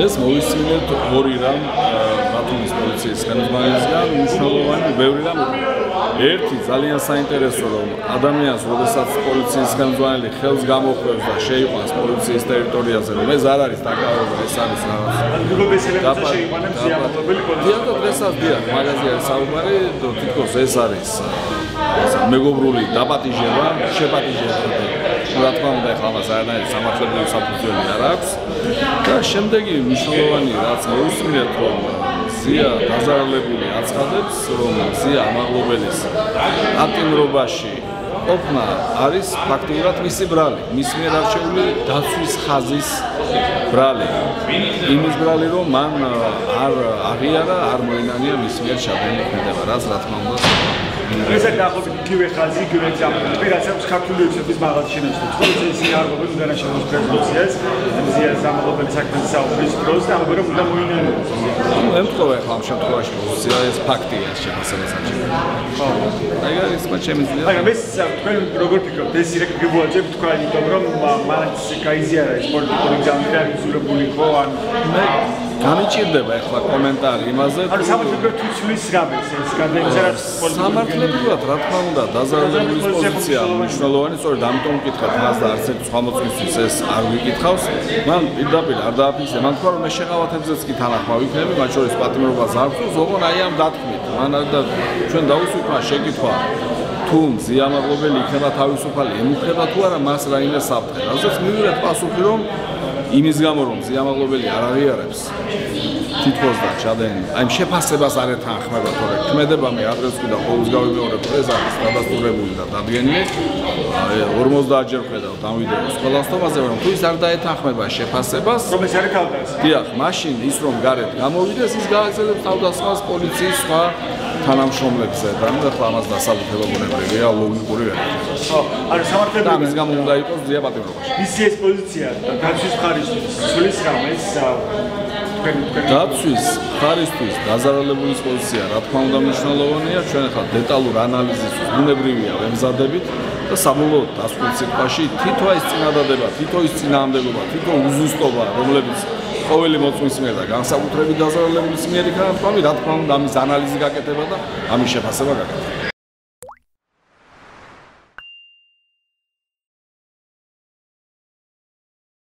ეს მოვისმინეთ ორი რამ ბათუმის პოლიციის ხელმძღვანელისგან მნიშვნელოვანი ბევრი რამ. ერთი ძალიან საინტერესო რომ ადამიანს როდესაც პოლიციის ხელმძღვანელი ხელს გამოხვევს და შეიყვანს პოლიციის ტერიტორიაზე რომ ეს არ არის დაკავება ეს არის რაღაც მაგაზია საუბარი თითქოს ეს არის მეგობრული დაპატიჟება შეპატიჟება რა თქმა უნდა ახლა მას არანაირი სამართლებრივი საფუძველი არ აქვს და შემდეგი მნიშვნელოვანი რაც მოვისმინეთ რომ ზია დაზარალებული აცხადებს რომ ზია ამაღლობელის აქტიურობაში ყოფნა არის ფაქტიურად მისი ბრალი მის მიერ არჩეული დაცვის ხაზის ბრალი იმის ბრალი რომ მან არ აღიარა არ მოინანია მის მიერ ჩადენილი ქმედება რაც რა თქმა უნდა ეს არის დაახლოებით იგივე ხაზი, იგივე ძამები, რაც აქვს ქართული ექსპერტის მაღალ შენაერთებს. ეს არღობენ უნდა ნაშრომის პრეზენტაციას, ზია სამაღლობელი საქმის საუბრის დროს და ამბობენ რომ უნდა მოინანოს. ემთხოვა ახლა ამ შემთხვევაში ზია ეს ფაქტია შესაძლებელი. ხო. აი ეს მათ შემიძლია. მაგრამ ეს თქვენ როგორ ფიქრობთ? ეს რეგულაციები თქვა იმიტომ რომ მანაც გაიზიარა ეს პოლიტიკური ძამები და იზოლებული ხო ან გამიჭირდება ახლა კომენტარი იმაზე ანუ სამართლებრივად თუ ცვლის რამეს ეს გადაიწერა სამართლებრივად რა თქმა უნდა დაზარალებულის პოზიცია მნიშვნელოვანი სწორედ ამიტომ ვკითხეთ მას და არც ერთ სხვა მოწმისთვის ეს არ ვიკითხავს მან პირდაპირ არ დააფიქსირა მან თქვა რომ მე შეღავათებზეც კი თანახმა ვიქნები მათ შორის პატიმრობას არ აქვს ოღონ აი ამ დათქმით მან და ჩვენ დაუსვით შეკითხვა თუ ზია ამაღლობელი იქნება თავისუფალი ემუქრება თუ არა მას რაიმე საფრთხე რაზეც მივიღეთ პასუხი რომ იმის გამო რომ ზია ამაღლობელი არ აღიარებს თითქოს და ჩადენილი აი შეფასებას არ ეთანხმება თორე ქმედება მე ადრეს ვიდა ყოველს გავიმეორებ ეს არის დადასტურებული და დადგენილი 50 ჯერ ხედავთ ამ ვიდეოს ყველა სტომაზე რომ თუ ის არ დაეთანხმება შეფასებას რომ ეს არის თავდასხმა დიახ მაშინ ის რომ გარეთ გამოვიდეს ის გააგრძელებს თავდასხმას პოლიციის სხვა თანამშრომლებზე და ნუ ახლა ამას დასალუთება ბუნებრივია ლოგიკური ვერა ხო ანუ სამართლებრივად ამის გამო უნდა იყოს ზია პატიმრობაში მისი ეს პოზიცია დაცვის ხარისხის ცვლის რამეს დაცვის ხარისხის დაზარალებულის პოზიცია რა თქმა უნდა მნიშვნელოვანია ჩვენ ახლა დეტალურ ანალიზისთვის ბუნებრივია ვემზადებით და საბოლოოდ დასკვნით სიტყვაში თითო ეს წინადადება თითო ის წინააღმდეგობა თითო უზუსტობა რომლებიც ყოველი მოწმის მიერ და განსაკუთრებით დაზარალებულის მიერ იქნება რა თქმა უნდა ამის ანალიზი გაკეთება და ამის შეფასება გაკეთება